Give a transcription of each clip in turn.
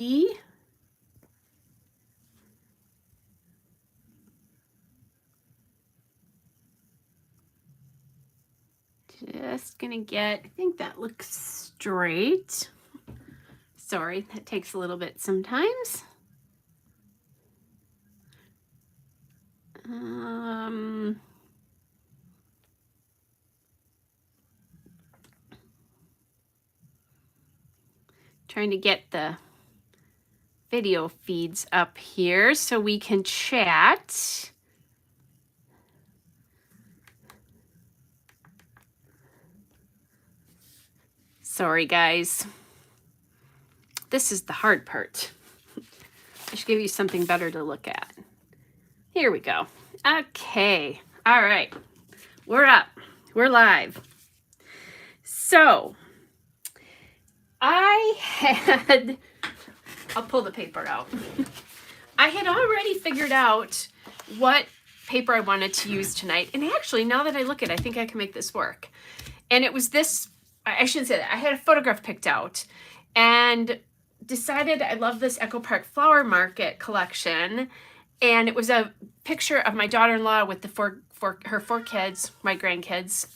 Just gonna get, I think that looks straight. Sorry, that takes a little bit sometimes. Trying to get the video feeds up here so we can chat. Sorry, guys. This is the hard part. I should give you something better to look at. Here we go. Okay. All right. We're up. We're live. So, I'll pull the paper out. I had already figured out what paper I wanted to use tonight. And actually, now that I look at it, I think I can make this work. And it was this, I shouldn't say that. I had a photograph picked out and decided I love this Echo Park Flower Market collection. And it was a picture of my daughter-in-law with her four kids, my grandkids.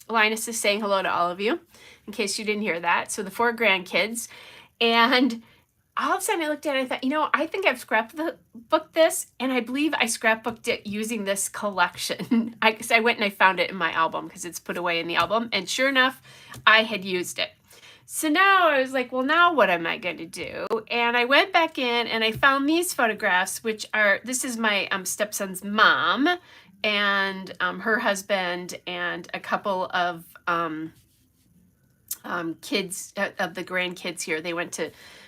Linus is saying hello to all of you, in case you didn't hear that. So the 4 grandkids. And all of a sudden I looked at it and I thought, I think I've scrapbooked this, and I believe I scrapbooked it using this collection. I went and I found it in my album because it's put away in the album, and sure enough, I had used it. So now I was like, well, now what am I going to do? And I went back in and I found these photographs, which are, this is my stepson's mom and her husband and a couple of kids, of the grandkids here. They went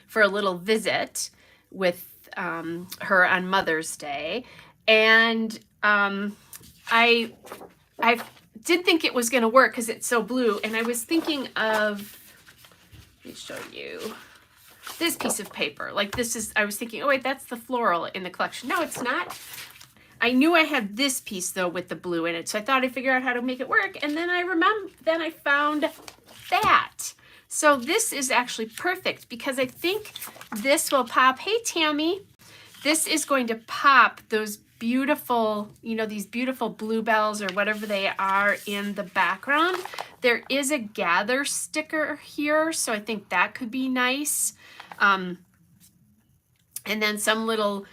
for a little visit with her on Mother's Day. And I did think it was going to work because it's so blue. And I was thinking of, let me show you this piece of paper. Like this is, I was thinking, oh wait, that's the floral in the collection. No, it's not. I knew I had this piece though with the blue in it. So I thought I'd figure out how to make it work. And then I found that. So this is actually perfect because I think this will pop. Hey, Tammy, this is going to pop those beautiful, these beautiful bluebells or whatever they are in the background. There is a gather sticker here, so I think that could be nice. And then some little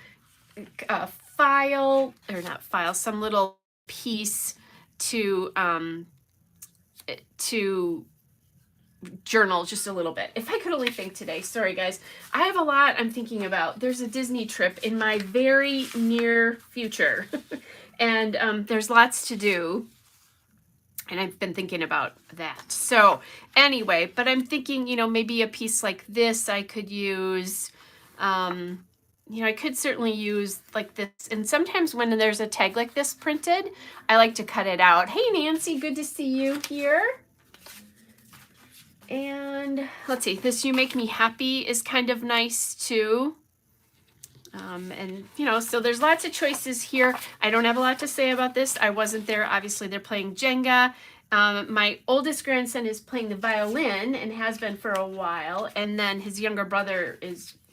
some little piece to journal just a little bit. If I could only think today. Sorry, guys. I have a lot I'm thinking about. There's a Disney trip in my very near future. And there's lots to do. And I've been thinking about that. So anyway, but I'm thinking, maybe a piece like this I could use. I could certainly use like this. And sometimes when there's a tag like this printed, I like to cut it out. Hey, Nancy, good to see you here. And let's see, this You Make Me Happy is kind of nice too. So there's lots of choices here. I don't have a lot to say about this. I wasn't there. Obviously, they're playing Jenga. My oldest grandson is playing the violin and has been for a while. And then his younger brother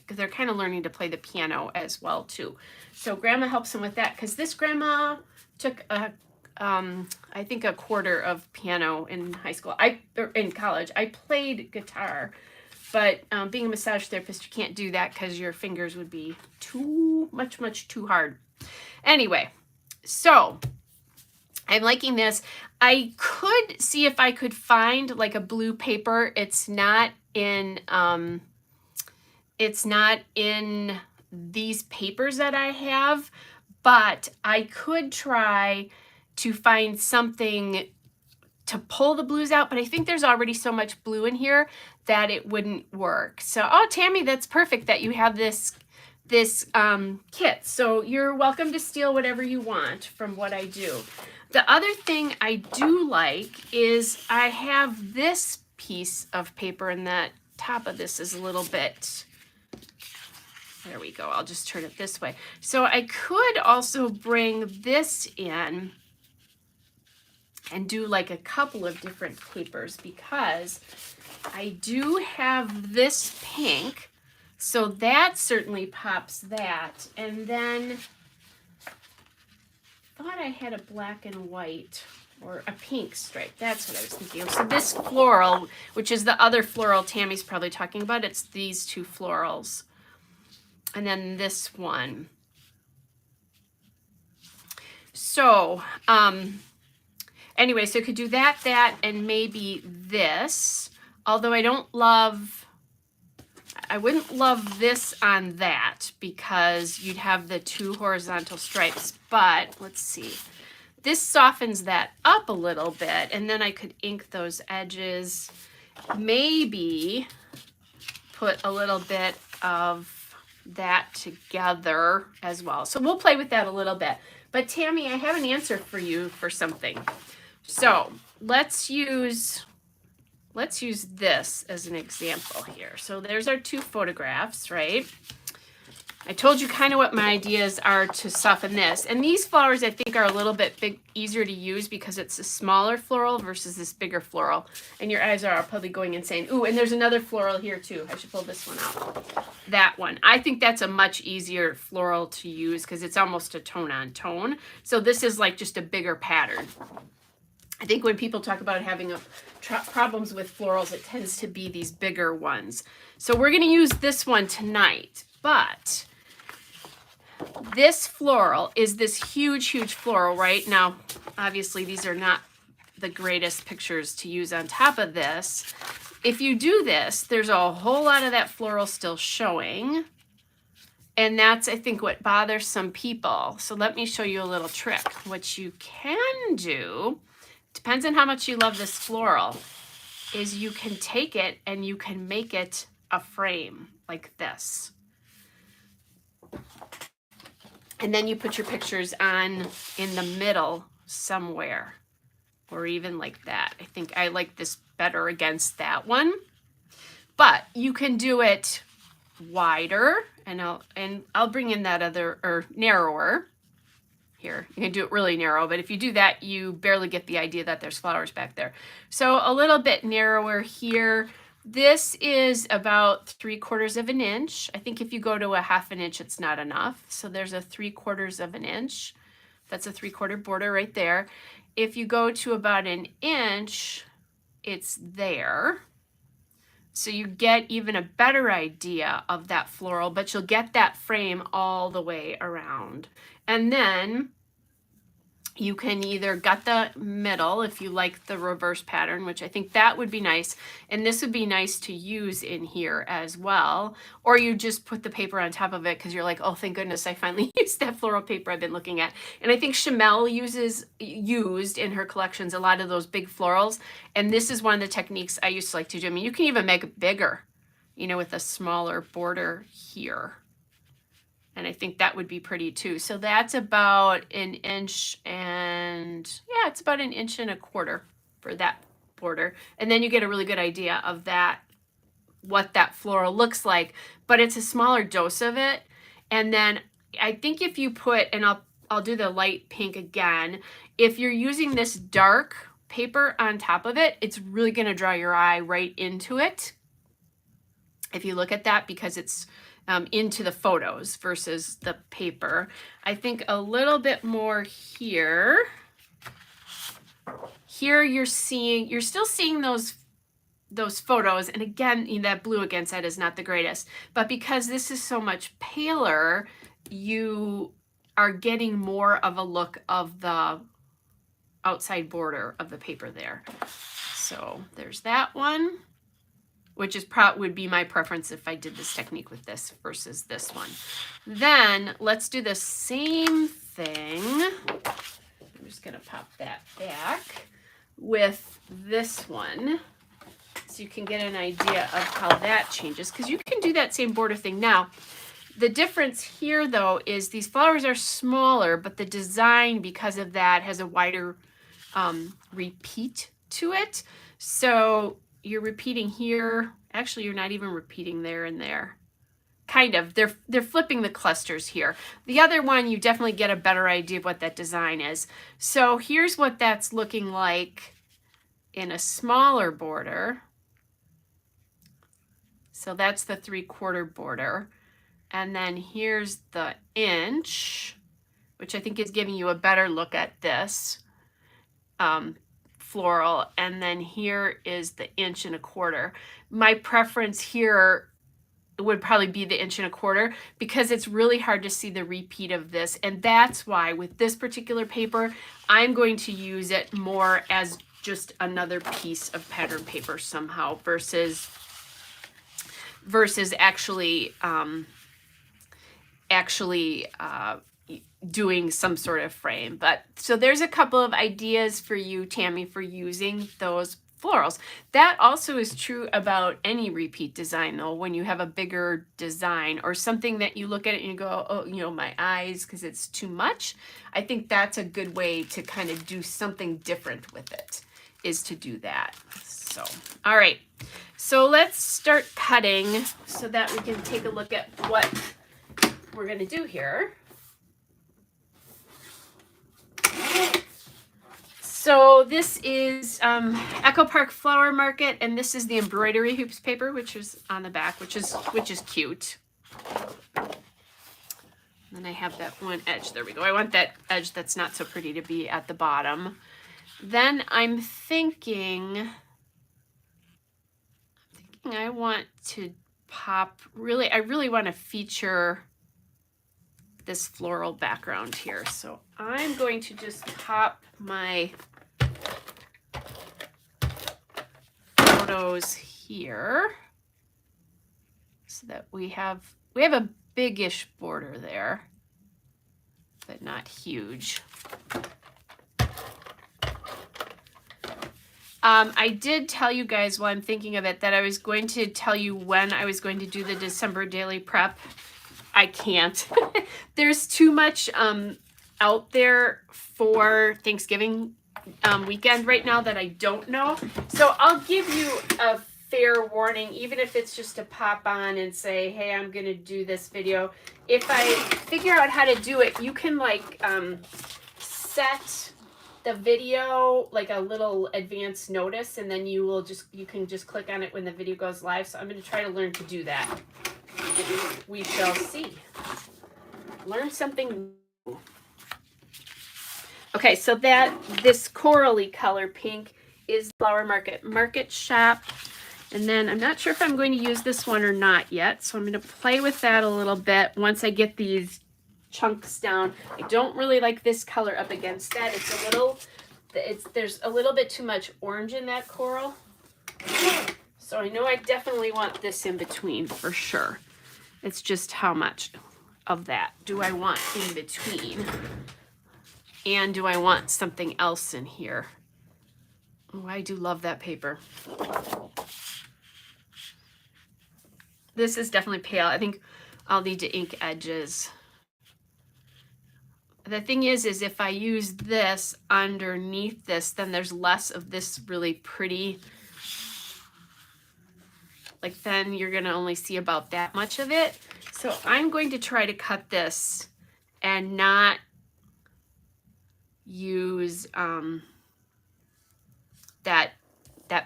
they're kind of learning to play the piano as well too. So grandma helps him with that because this grandma took I think a quarter of piano in high school. In college, I played guitar, but being a massage therapist, you can't do that because your fingers would be too much too hard. Anyway, so I'm liking this. I could see if I could find like a blue paper. It's not in these papers that I have, but I could try to find something to pull the blues out, but I think there's already so much blue in here that it wouldn't work. So, oh, Tammy, that's perfect that you have this kit. So you're welcome to steal whatever you want from what I do. The other thing I do like is I have this piece of paper, and that top of this is a little bit, there we go. I'll just turn it this way. So I could also bring this in and do like a couple of different papers because I do have this pink So that certainly pops that. And then I thought I had a black and white or a pink stripe. That's what I was thinking of. So this floral, which is the other floral Tammy's probably talking about, it's these two florals. And then this one. So, anyway, so you could do that, and maybe this. Although I wouldn't love this on that because you'd have the two horizontal stripes. But let's see. This softens that up a little bit, and then I could ink those edges. Maybe put a little bit of that together as well. So we'll play with that a little bit. But Tammy, I have an answer for you for something. So let's use this as an example here. So there's our two photographs, right? I told you kind of what my ideas are to soften this. And these flowers I think are a little bit easier to use because it's a smaller floral versus this bigger floral. And your eyes are probably going insane. Ooh, and there's another floral here too. I should pull this one out. That one. I think that's a much easier floral to use because it's almost a tone on tone. So this is like just a bigger pattern. I think when people talk about having problems with florals, it tends to be these bigger ones. So we're going to use this one tonight. But this floral is this huge, huge floral, right? Now, obviously, these are not the greatest pictures to use on top of this. If you do this, there's a whole lot of that floral still showing. And that's, I think, what bothers some people. So let me show you a little trick. What you can do, depends on how much you love this floral, is you can take it and you can make it a frame like this. And then you put your pictures on in the middle somewhere, or even like that. I think I like this better against that one. But you can do it wider, and I'll bring in that other, or narrower. Here, you can do it really narrow, but if you do that, you barely get the idea that there's flowers back there. So a little bit narrower here. This is about 3/4 of an inch. I think if you go to a 1/2 inch, it's not enough. So there's a 3/4 of an inch. That's a 3/4 border right there. If you go to about an inch, it's there. So you get even a better idea of that floral, but you'll get that frame all the way around. And then you can either gut the middle if you like the reverse pattern, which I think that would be nice. And this would be nice to use in here as well. Or you just put the paper on top of it because you're like, oh, thank goodness I finally used that floral paper I've been looking at. And I think Chamel used in her collections a lot of those big florals. And this is one of the techniques I used to like to do. I mean, you can even make it bigger, you know, with a smaller border here. And I think that would be pretty too. So that's about 1 inch and, yeah, it's about 1.25 inches for that border. And then you get a really good idea of that, what that floral looks like, but it's a smaller dose of it. And then I think if you put, and I'll do the light pink again, if you're using this dark paper on top of it, it's really going to draw your eye right into it. If you look at that, because it's into the photos versus the paper. I think a little bit more here. Here you're still seeing those photos. And again, that blue against that is not the greatest. But because this is so much paler, you are getting more of a look of the outside border of the paper there. So there's that one, which is would be my preference if I did this technique with this versus this one. Then let's do the same thing. I'm just gonna pop that back with this one so you can get an idea of how that changes, because you can do that same border thing now. The difference here though is these flowers are smaller, but the design because of that has a wider repeat to it. So you're repeating here. Actually, you're not even repeating there and there. Kind of. They're flipping the clusters here. The other one, you definitely get a better idea of what that design is. So here's what that's looking like in a smaller border. So that's the 3/4 border. And then here's the inch, which I think is giving you a better look at this floral. And then here is the 1.25 inches. My preference here would probably be the 1.25 inches because it's really hard to see the repeat of this. And that's why with this particular paper, I'm going to use it more as just another piece of pattern paper somehow versus actually doing some sort of frame. But so there's a couple of ideas for you, Tammy, for using those florals. That also is true about any repeat design, though. When you have a bigger design or something that you look at it and you go, oh, you know, my eyes, because it's too much. I think that's a good way to kind of do something different with it, is to do that. So, all right. So let's start cutting so that we can take a look at what we're going to do here. So this is Echo Park Flower Market, and this is the embroidery hoops paper, which is on the back, which is cute. And then I have that one edge. There we go. I want that edge that's not so pretty to be at the bottom. Then I'm thinking I want to pop, I really want to feature this floral background here. So I'm going to just pop my photos here so that we have a biggish border there, but not huge. I did tell you guys while I'm thinking of it that I was going to tell you when I was going to do the December daily prep. I can't. There's too much out there for Thanksgiving weekend right now that I don't know. So I'll give you a fair warning, even if it's just to pop on and say, hey, I'm going to do this video. If I figure out how to do it, you can like set the video like a little advance notice, and then you can just click on it when the video goes live. So I'm going to try to learn to do that. We shall see. Learn something new. Okay, so this corally color pink is Flower Market Shop. And then I'm not sure if I'm going to use this one or not yet. So I'm going to play with that a little bit once I get these chunks down. I don't really like this color up against that. There's a little bit too much orange in that coral. So I know I definitely want this in between for sure. It's just how much of that do I want in between? And do I want something else in here? Oh, I do love that paper. This is definitely pale. I think I'll need to ink edges. The thing is if I use this underneath this, then there's less of this really pretty. Like then you're going to only see about that much of it. So I'm going to try to cut this and not use that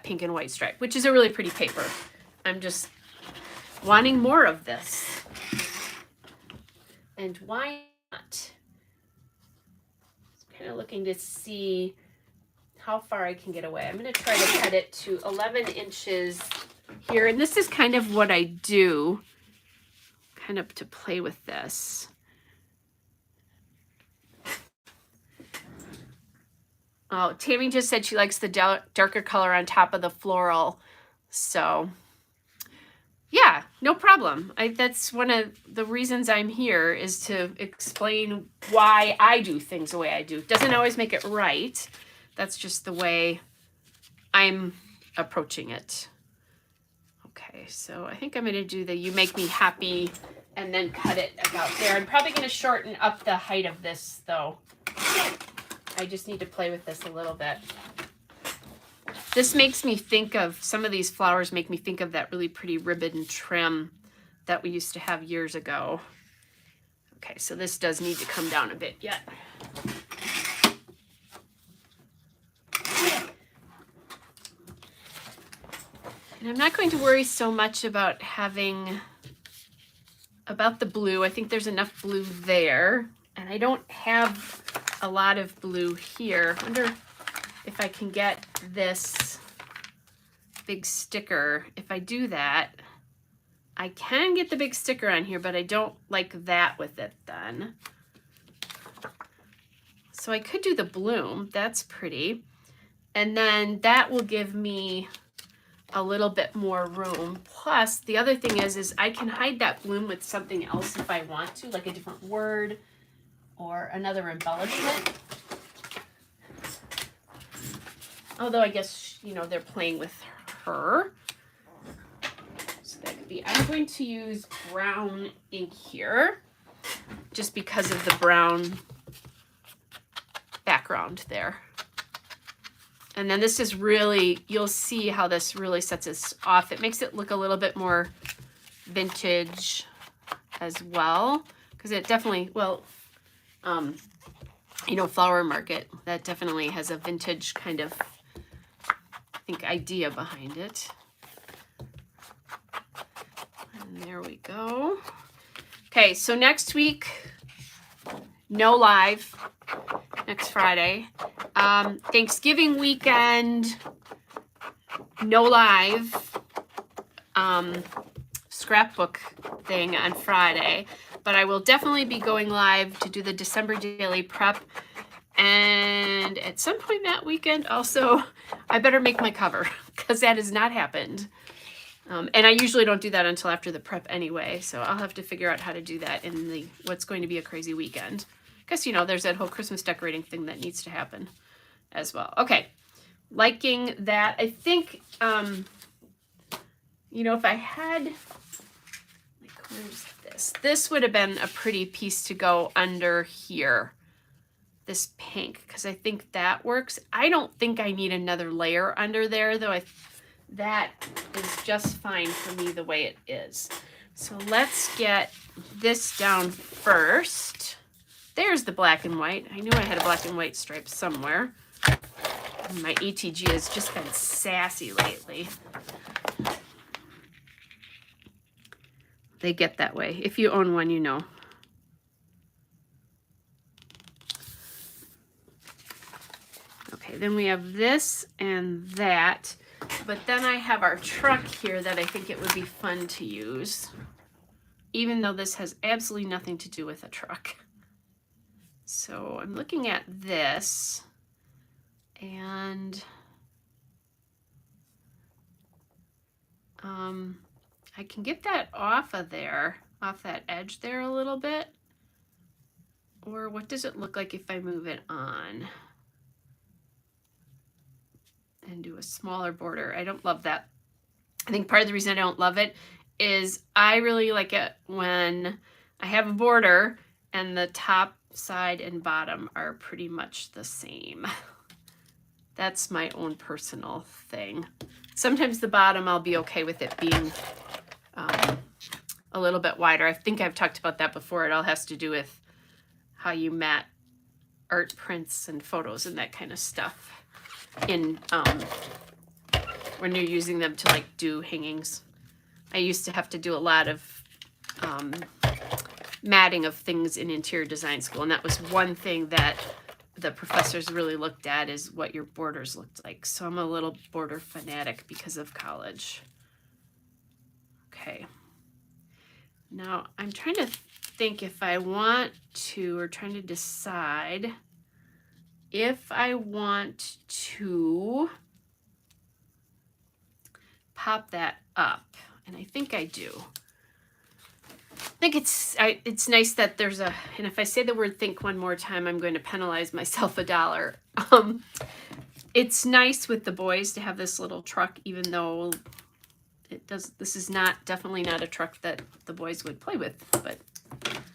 pink and white stripe, which is a really pretty paper. I'm just wanting more of this. And why not? I'm kind of looking to see how far I can get away. I'm going to try to cut it to 11 inches here. And this is kind of what I do, kind of to play with this. Oh, Tammy just said she likes the darker color on top of the floral. So yeah, no problem. That's one of the reasons I'm here, is to explain why I do things the way I do. Doesn't always make it right. That's just the way I'm approaching it. Okay, so I think I'm going to do the You Make Me Happy and then cut it about there. I'm probably going to shorten up the height of this, though. I just need to play with this a little bit. This makes me think of, some of these flowers make me think of that really pretty ribbon trim that we used to have years ago. Okay, so this does need to come down a bit yet. And I'm not going to worry so much about about the blue. I think there's enough blue there. And I don't have a lot of blue here. I wonder if I can get this big sticker. If I do that, I can get the big sticker on here, but I don't like that with it then. So I could do the bloom. That's pretty. And then that will give me a little bit more room. Plus, the other thing is I can hide that bloom with something else if I want to, like a different word or another embellishment. Although I guess, you know, they're playing with her. So that could be, I'm going to use brown ink here just because of the brown background there. And then this is really, you'll see how this really sets us off. It makes it look a little bit more vintage as well. Because it definitely, well, you know, Flower Market, that definitely has a vintage kind of, I think, idea behind it. And there we go. Okay, so next week, no live. Next Friday. Thanksgiving weekend, no live scrapbook thing on Friday, but I will definitely be going live to do the December daily prep. And at some point that weekend also, I better make my cover because that has not happened. And I usually don't do that until after the prep anyway, so I'll have to figure out how to do that in what's going to be a crazy weekend. Because, you know, there's that whole Christmas decorating thing that needs to happen as well. Okay, liking that. I think, you know, if I had, like, where's this? This would have been a pretty piece to go under here, this pink, because I think that works. I don't think I need another layer under there, though. That is just fine for me the way it is. So let's get this down first. There's the black and white. I knew I had a black and white stripe somewhere. My ETG has just been sassy lately. They get that way. If you own one, you know. Okay, then we have this and that. But then I have our truck here that I think it would be fun to use. Even though this has absolutely nothing to do with a truck. So I'm looking at this, and I can get that off of there, off that edge there a little bit. Or what does it look like if I move it on and do a smaller border? I don't love that. I think part of the reason I don't love it is I really like it when I have a border and the top side and bottom are pretty much the same. That's my own personal thing. Sometimes the bottom I'll be okay with it being a little bit wider. I think I've talked about that before. It all has to do with how you mat art prints and photos and that kind of stuff in when you're using them to like do hangings. I used to have to do a lot of matting of things in interior design school, and that was one thing that the professors really looked at, is what your borders looked like. So I'm a little border fanatic because of college. Okay. Now I'm trying to think if I want to, or trying to decide if I want to pop that up, and I think I do. I think it's nice that there's a, and if I say the word think one more time, I'm going to penalize myself $1. It's nice with the boys to have this little truck, even though this is definitely not a truck that the boys would play with, but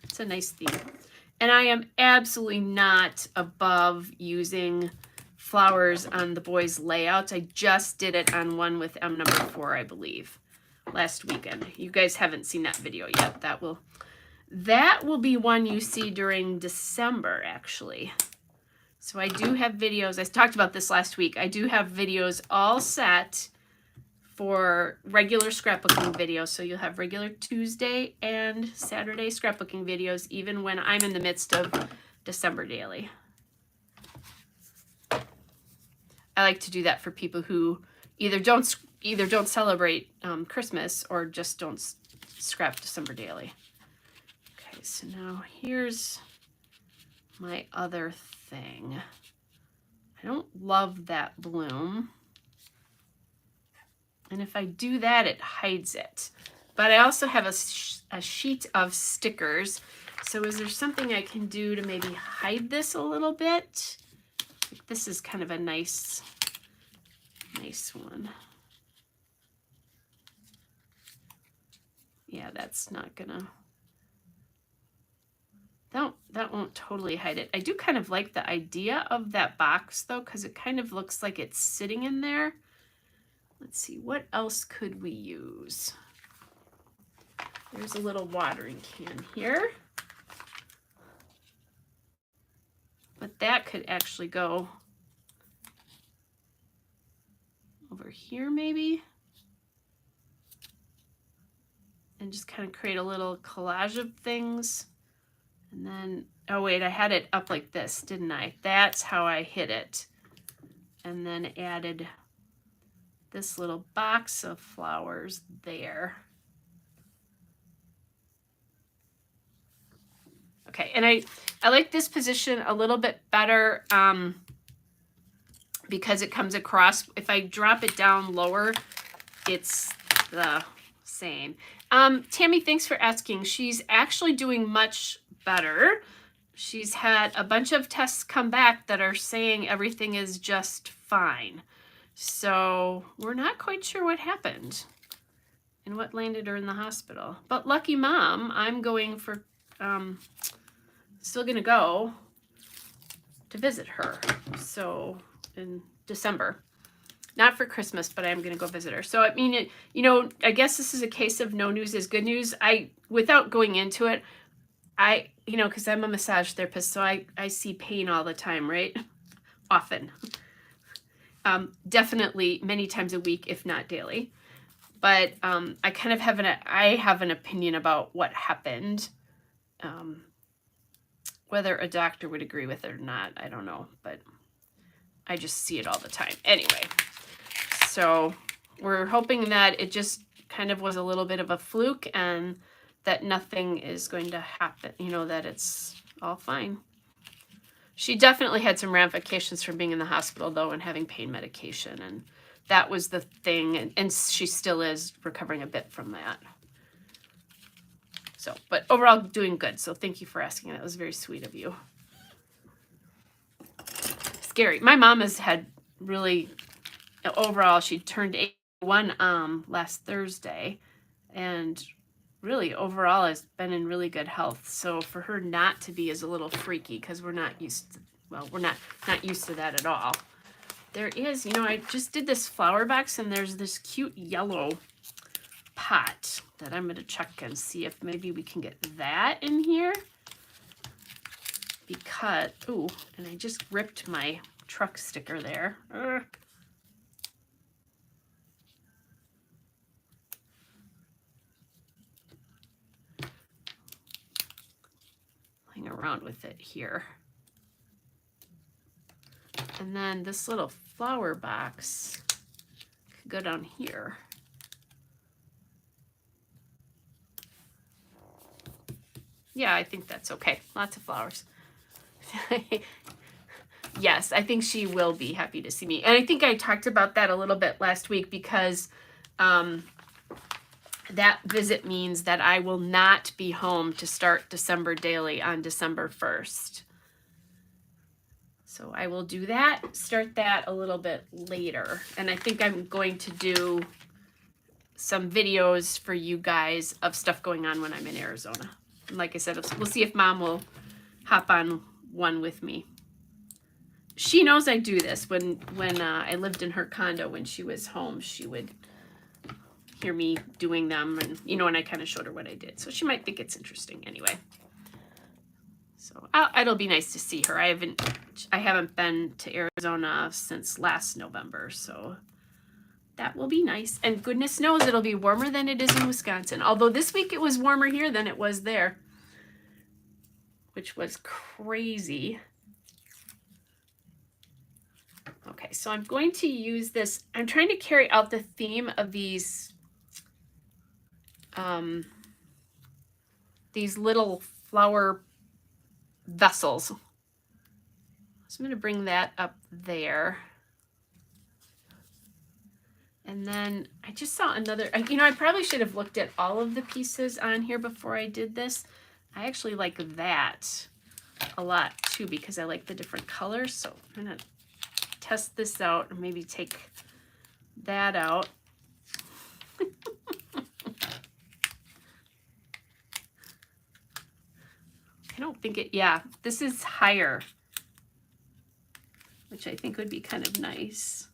it's a nice theme. And I am absolutely not above using flowers on the boys' layouts. I just did it on one with M number 4, I believe, last weekend. You guys haven't seen that video yet. That will be one you see during December, actually. So I do have videos. I talked about this last week. I do have videos all set for regular scrapbooking videos. So you'll have regular Tuesday and Saturday scrapbooking videos, even when I'm in the midst of December daily. I like to do that for people who either don't celebrate Christmas or just don't scrap December daily. Okay, so now here's my other thing. I don't love that bloom. And if I do that, it hides it. But I also have a sheet of stickers. So is there something I can do to maybe hide this a little bit? This is kind of a nice one. Yeah, that's not gonna, that won't totally hide it. I do kind of like the idea of that box though, because it kind of looks like it's sitting in there. Let's see, what else could we use? There's a little watering can here. But that could actually go over here maybe. And just kind of create a little collage of things. And then, oh wait, I had it up like this, didn't I? That's how I hid it. And then added this little box of flowers there. Okay, and I like this position a little bit better because it comes across. If I drop it down lower, it's the same. Tammy, thanks for asking. She's actually doing much better. She's had a bunch of tests come back that are saying everything is just fine. So we're not quite sure what happened and what landed her in the hospital. But lucky mom, I'm going for, still gonna go to visit her. So in December, not for Christmas, but I'm gonna go visit her. So I mean, you know, I guess this is a case of no news is good news. Without going into it, you know, because I'm a massage therapist, so I see pain all the time, right? Often. Definitely many times a week, if not daily. But I kind of have an opinion about what happened. Whether a doctor would agree with it or not, I don't know. But I just see it all the time. Anyway, so we're hoping that it just kind of was a little bit of a fluke and that nothing is going to happen, you know, that it's all fine. She definitely had some ramifications from being in the hospital, though, and having pain medication. And that was the thing. And she still is recovering a bit from that. So, but overall, doing good. So thank you for asking. That was very sweet of you. Scary. My mom has had really, overall, she turned 81 last Thursday. And really, overall, has been in really good health. So for her not to be is a little freaky because we're not used to, well, we're not used to that at all. There is, you know, I just did this flower box and there's this cute yellow pot that I'm going to check and see if maybe we can get that in here. Because, ooh, and I just ripped my truck sticker there. Playing around with it here. And then this little flower box could go down here. Yeah, I think that's okay. Lots of flowers. Yes, I think she will be happy to see me. And I think I talked about that a little bit last week because that visit means that I will not be home to start December daily on December 1st. So I will do that, start that a little bit later. And I think I'm going to do some videos for you guys of stuff going on when I'm in Arizona. And like I said, we'll see if mom will hop on one with me. She knows I do this. When I lived in her condo when she was home, she would hear me doing them, and you know, and I kind of showed her what I did. So she might think it's interesting anyway. So it'll be nice to see her. I haven't been to Arizona since last November, so that will be nice. And goodness knows it'll be warmer than it is in Wisconsin. Although this week it was warmer here than it was there, which was crazy. Okay, so I'm going to use this. I'm trying to carry out the theme of these little flower vessels. So I'm going to bring that up there. And then I just saw another, you know, I probably should have looked at all of the pieces on here before I did this. I actually like that a lot too, because I like the different colors. So I'm going to test this out and maybe take that out. I don't think it, yeah, this is higher, which I think would be kind of nice.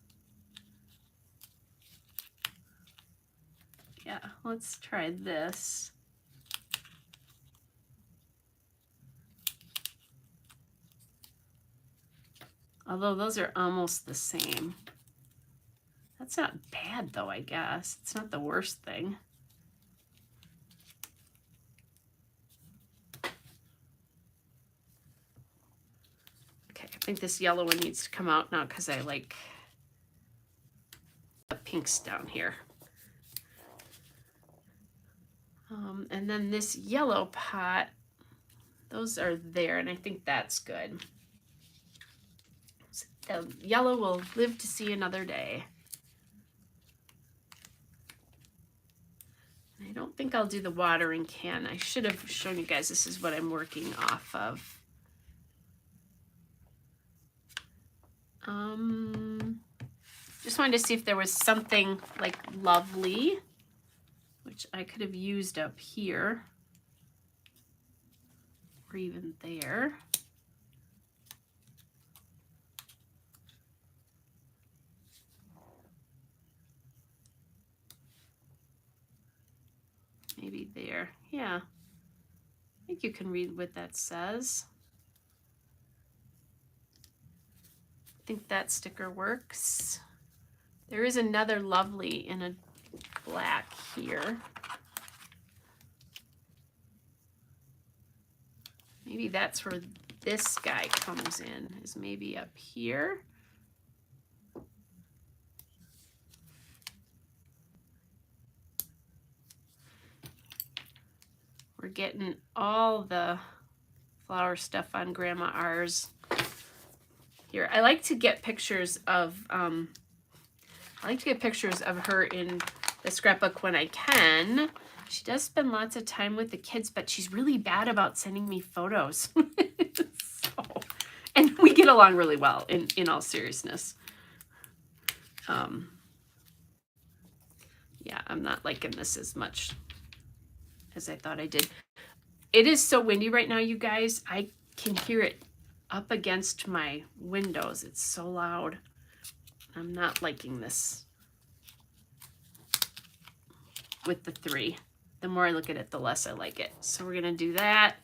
Yeah, let's try this. Although those are almost the same. That's not bad though, I guess. It's not the worst thing. Okay, I think this yellow one needs to come out now because I like the pinks down here. And then this yellow pot, those are there, and I think that's good. So the yellow will live to see another day. I don't think I'll do the watering can. I should have shown you guys this is what I'm working off of. Just wanted to see if there was something like lovely, which I could have used up here or even there. Maybe there. Yeah. I think you can read what that says. I think that sticker works. There is another lovely in a black here. Maybe that's where this guy comes in, is maybe up here. We're getting all the flower stuff on Grandma R's. Here, I like to get pictures of her in the scrapbook when I can. She does spend lots of time with the kids, but she's really bad about sending me photos. And we get along really well, in all seriousness. Yeah, I'm not liking this as much as I thought I did. It is so windy right now, you guys. I can hear it up against my windows. It's so loud. I'm not liking this with the 3. The more I look at it, the less I like it. So we're gonna do that.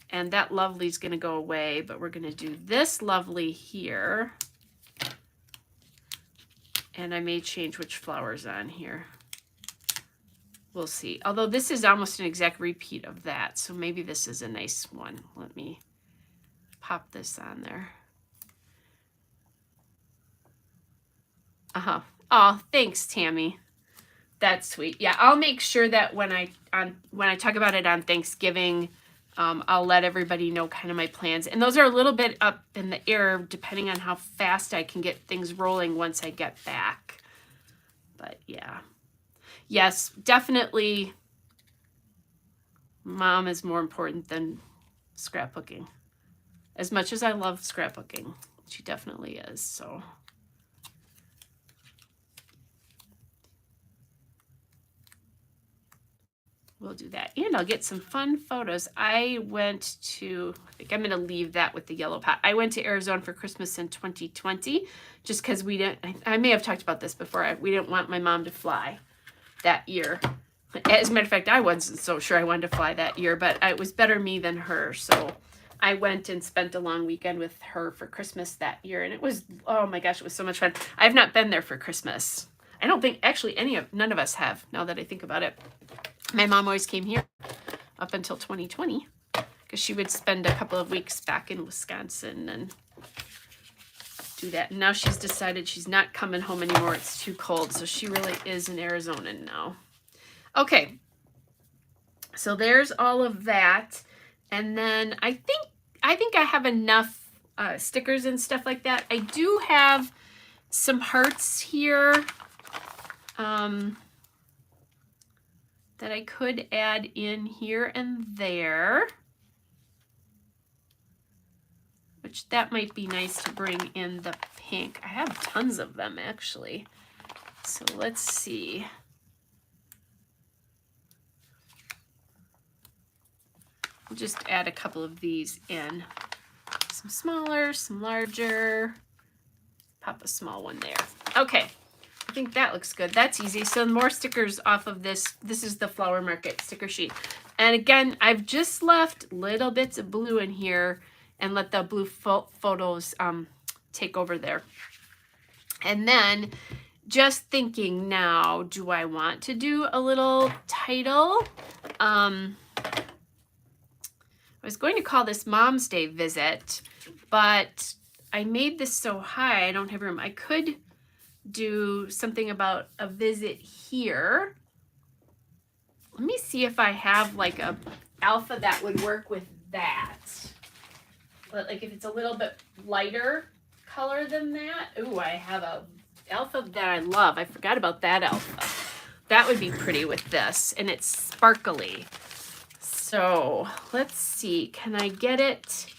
And that lovely's gonna go away, but we're gonna do this lovely here. And I may change which flower's on here. We'll see. Although this is almost an exact repeat of that. So maybe this is a nice one. Let me pop this on there. Oh, thanks, Tammy. That's sweet. Yeah, I'll make sure that when I talk about it on Thanksgiving, I'll let everybody know kind of my plans. And those are a little bit up in the air depending on how fast I can get things rolling once I get back. But yeah. Yes, definitely Mom is more important than scrapbooking. As much as I love scrapbooking, she definitely is, so. We'll do that. And I'll get some fun photos. I think I'm going to leave that with the yellow pot. I went to Arizona for Christmas in 2020 just because I may have talked about this before. We didn't want my mom to fly that year. As a matter of fact, I wasn't so sure I wanted to fly that year, but it was better me than her. So I went and spent a long weekend with her for Christmas that year. And it was, oh my gosh, it was so much fun. I've not been there for Christmas. I don't think actually none of us have, now that I think about it. My mom always came here up until 2020 because she would spend a couple of weeks back in Wisconsin and do that. And now she's decided she's not coming home anymore. It's too cold. So she really is an Arizonan now. Okay. So there's all of that. And then I think I have enough stickers and stuff like that. I do have some hearts here that I could add in here and there, which that might be nice to bring in the pink. I have tons of them actually. So let's see. We'll just add a couple of these in. Some smaller, some larger. Pop a small one there. Okay. I think that looks good. That's easy. So more stickers off of this. This is the Flower Market sticker sheet. And again, I've just left little bits of blue in here and let the blue photos take over there. And then just thinking now, do I want to do a little title? I was going to call this Mom's Day Visit, but I made this so high I don't have room. I could do something about a visit here. Let me see if I have like a alpha that would work with that. But like if it's a little bit lighter color than that. Ooh, I have a alpha that I love. I forgot about that alpha. That would be pretty with this, and it's sparkly. So let's see, can I get it?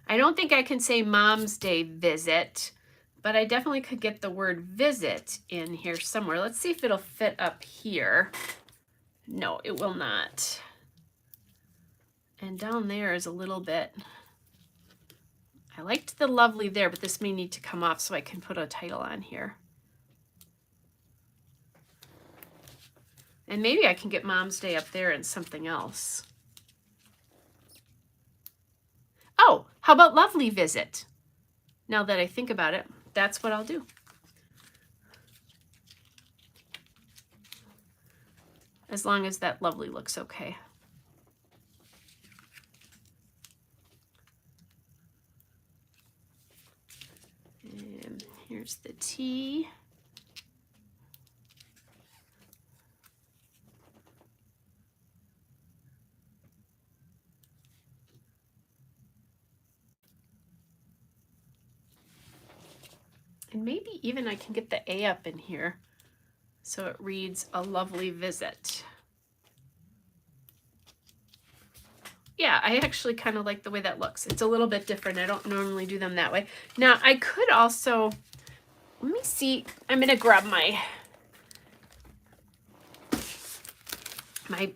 I don't think I can say Mom's Day Visit, but I definitely could get the word visit in here somewhere. Let's see if it'll fit up here. No, it will not. And down there is a little bit. I liked the lovely there, but this may need to come off so I can put a title on here. And maybe I can get Mom's Day up there and something else. Oh, how about Lovely Visit? Now that I think about it, that's what I'll do. As long as that lovely looks okay. And here's the T. And maybe even I can get the A up in here so it reads a lovely visit. Yeah, I actually kind of like the way that looks. It's a little bit different. I don't normally do them that way. Now I could also, let me see, I'm gonna grab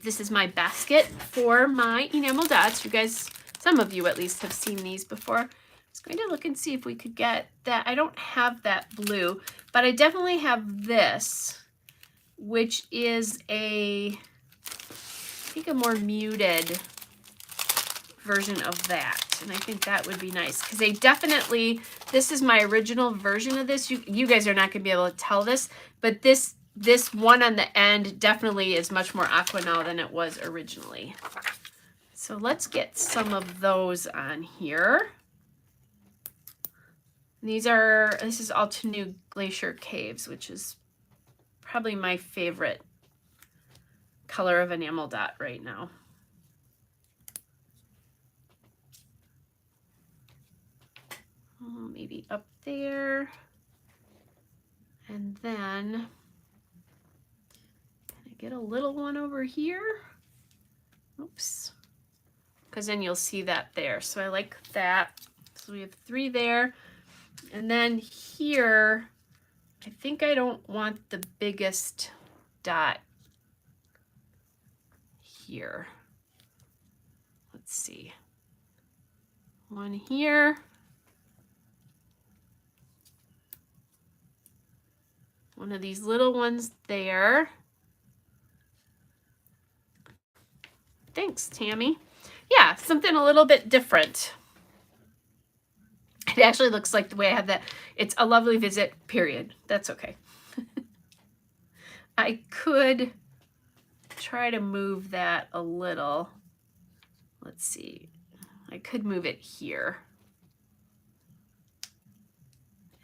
this is my basket for my enamel dots. You guys, some of you at least have seen these before. Going to look and see if we could get that. I don't have that blue, but I definitely have this, which is I think a more muted version of that. And I think that would be nice because they definitely, this is my original version of this. You guys are not going to be able to tell this, but this one on the end definitely is much more aqua now than it was originally. So let's get some of those on here. This is Altenew Glacier Caves, which is probably my favorite color of enamel dot right now. Maybe up there. And then, can I get a little one over here? Oops. Because then you'll see that there. So I like that. So we have 3 there. And then here, I think I don't want the biggest dot here. Let's see. One here. One of these little ones there. Thanks, Tammy. Yeah, something a little bit different. It actually looks like the way I have that. It's a lovely visit, period. That's okay. I could try to move that a little. Let's see. I could move it here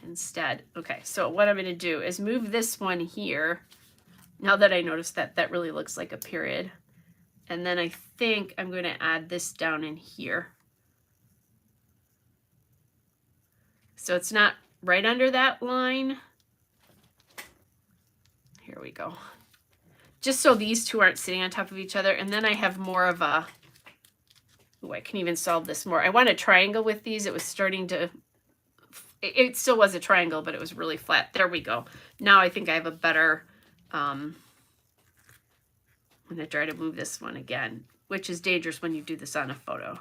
instead. Okay, so what I'm going to do is move this one here. Now that I noticed that, that really looks like a period. And then I think I'm going to add this down in here. So it's not right under that line. Here we go. Just so these two aren't sitting on top of each other. And then I have more of a, oh, I can even solve this more. I want a triangle with these. It was starting to, it still was a triangle, but it was really flat. There we go. Now I think I have a better, I'm going to try to move this one again, which is dangerous when you do this on a photo.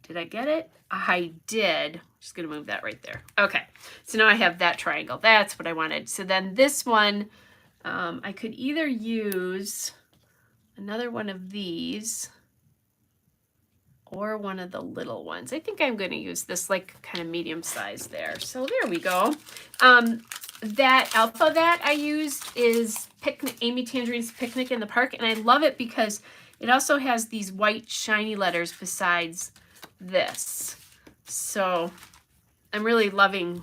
Did I get it? I did. Just going to move that right there. Okay. So now I have that triangle. That's what I wanted. So then this one, I could either use another one of these or one of the little ones. I think I'm going to use this like kind of medium size there. So there we go. That alpha that I used is Amy Tangerine's Picnic in the Park. And I love it because it also has these white shiny letters besides this. So I'm really loving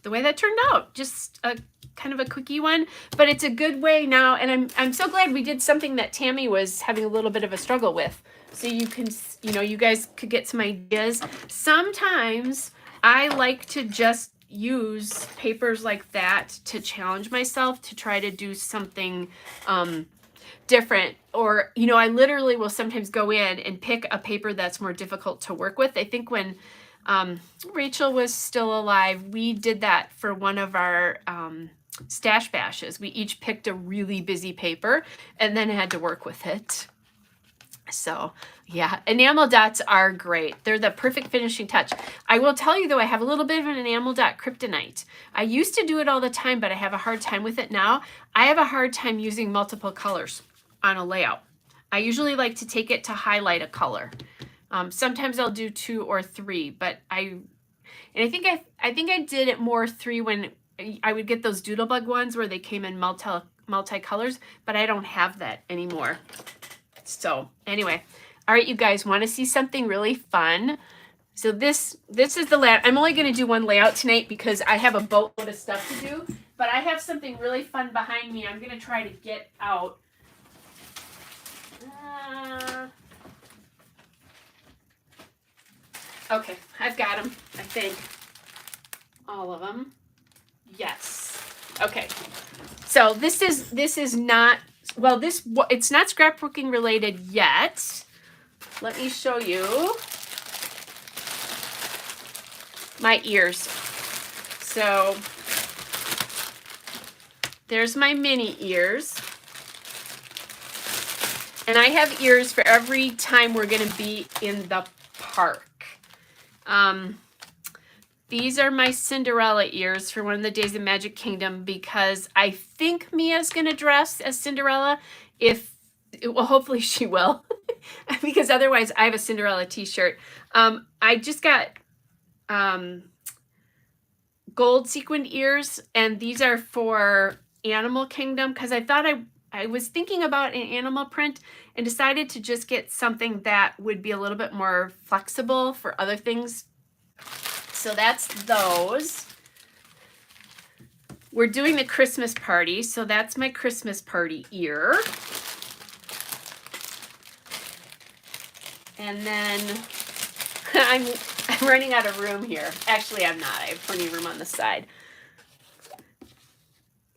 the way that turned out. Just a kind of a quickie one, but it's a good way now. And I'm so glad we did something that Tammy was having a little bit of a struggle with. So you can, you know, you guys could get some ideas. Sometimes I like to just use papers like that to challenge myself to try to do something different. Or, you know, I literally will sometimes go in and pick a paper that's more difficult to work with. I think when Rachel was still alive, we did that for one of our stash bashes. We each picked a really busy paper and then had to work with it. So yeah, enamel dots are great. They're the perfect finishing touch. I will tell you though, I have a little bit of an enamel dot kryptonite. I used to do it all the time, but I have a hard time with it now. I have a hard time using multiple colors on a layout. I usually like to take it to highlight a color. Sometimes I'll do 2 or 3, but I think I did it more 3 when I would get those Doodlebug ones where they came in multi-colors, but I don't have that anymore. So anyway, all right, you guys want to see something really fun? So this is the layout. I'm only going to do one layout tonight because I have a boatload of stuff to do, but I have something really fun behind me. I'm going to try to get out. Okay, I've got them, I think. All of them. Yes. Okay. So this is not, well, it's not scrapbooking related yet. Let me show you my ears. So there's my mini ears. And I have ears for every time we're going to be in the park. These are my Cinderella ears for one of the Days of Magic Kingdom because I think Mia's going to dress as Cinderella. Well, hopefully she will, because otherwise I have a Cinderella t-shirt. I just got gold sequined ears, and these are for Animal Kingdom because I thought I was thinking about an animal print and decided to just get something that would be a little bit more flexible for other things. So that's those. We're doing the Christmas party, so that's my Christmas party ear. And then I'm running out of room here. Actually, I'm not. I have plenty of room on the side.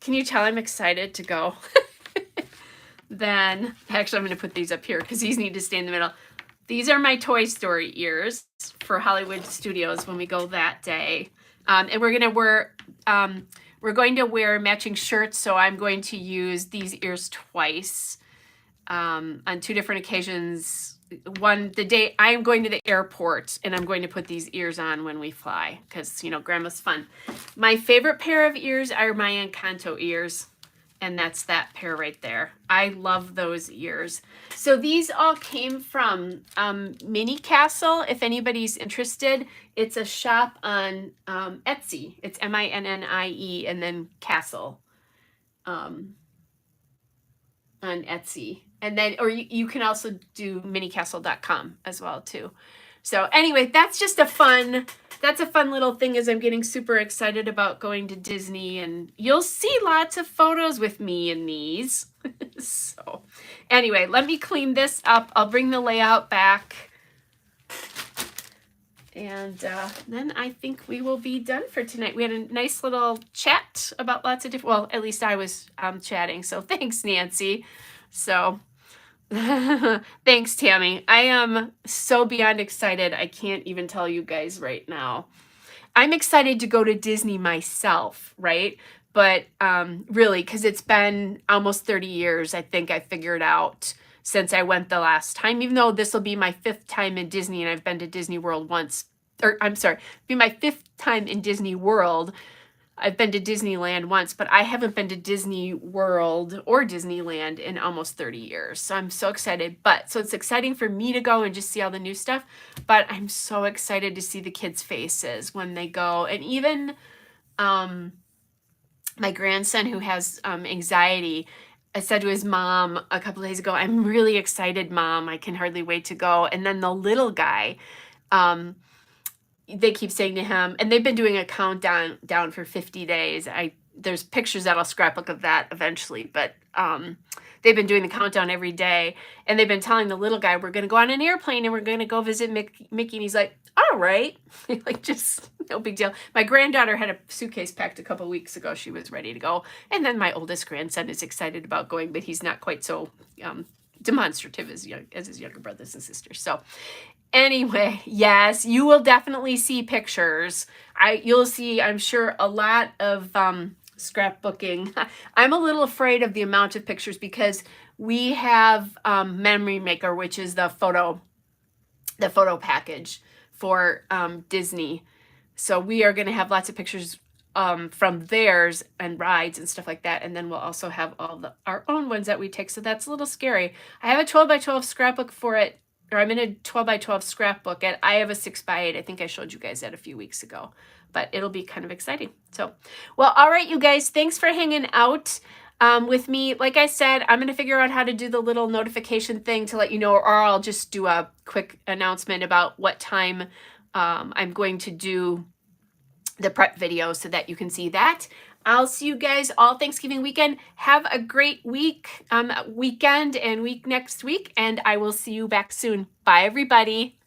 Can you tell I'm excited to go? Then, actually, I'm going to put these up here because these need to stay in the middle. These are my Toy Story ears for Hollywood Studios when we go that day. And we're going to wear matching shirts, so I'm going to use these ears twice on 2 different occasions. One, the day I'm going to the airport, and I'm going to put these ears on when we fly because, you know, Grandma's fun. My favorite pair of ears are my Encanto ears. And that's that pair right there. I love those ears. So these all came from Mini Castle. If anybody's interested, it's a shop on Etsy. It's Minnie and then Castle on Etsy. And then, or you can also do minicastle.com as well too. So anyway, that's just a fun little thing as I'm getting super excited about going to Disney, and you'll see lots of photos with me in these. So anyway, let me clean this up. I'll bring the layout back. And then I think we will be done for tonight. We had a nice little chat about lots of different, well, at least I was chatting. So thanks, Nancy. So thanks, Tammy. I am so beyond excited. I can't even tell you guys right now. I'm excited to go to Disney myself, right? But really, because it's been almost 30 years, I think I figured out since I went the last time, even though this will be my 5th time in Disney and I've been to Disney World once, or I'm sorry, be my 5th time in Disney World. I've been to Disneyland once, but I haven't been to Disney World or Disneyland in almost 30 years. So I'm so excited. So it's exciting for me to go and just see all the new stuff. But I'm so excited to see the kids' faces when they go. And even my grandson who has anxiety, I said to his mom a couple of days ago, I'm really excited, Mom. I can hardly wait to go. And then the little guy, they keep saying to him, and they've been doing a countdown for 50 days. There's pictures that I'll scrapbook of that eventually, but they've been doing the countdown every day, and they've been telling the little guy, we're going to go on an airplane and we're going to go visit Mickey, and he's like, all right. Like, just no big deal. My granddaughter had a suitcase packed a couple weeks ago. She was ready to go. And then my oldest grandson is excited about going, but he's not quite so demonstrative as his younger brothers and sisters. So anyway, yes, you will definitely see pictures. You'll see, I'm sure, a lot of scrapbooking. I'm a little afraid of the amount of pictures because we have Memory Maker, which is the photo package for Disney. So we are going to have lots of pictures from theirs and rides and stuff like that. And then we'll also have our own ones that we take. So that's a little scary. I have a 12 by 12 scrapbook for it. Or I'm in a 12 by 12 scrapbook, and I have a 6 by 8. I think I showed you guys that a few weeks ago, but it'll be kind of exciting. So, well, all right, you guys, thanks for hanging out with me. Like I said, I'm going to figure out how to do the little notification thing to let you know, or I'll just do a quick announcement about what time I'm going to do the prep video so that you can see that. I'll see you guys all Thanksgiving weekend. Have a great weekend and week next week, and I will see you back soon. Bye, everybody.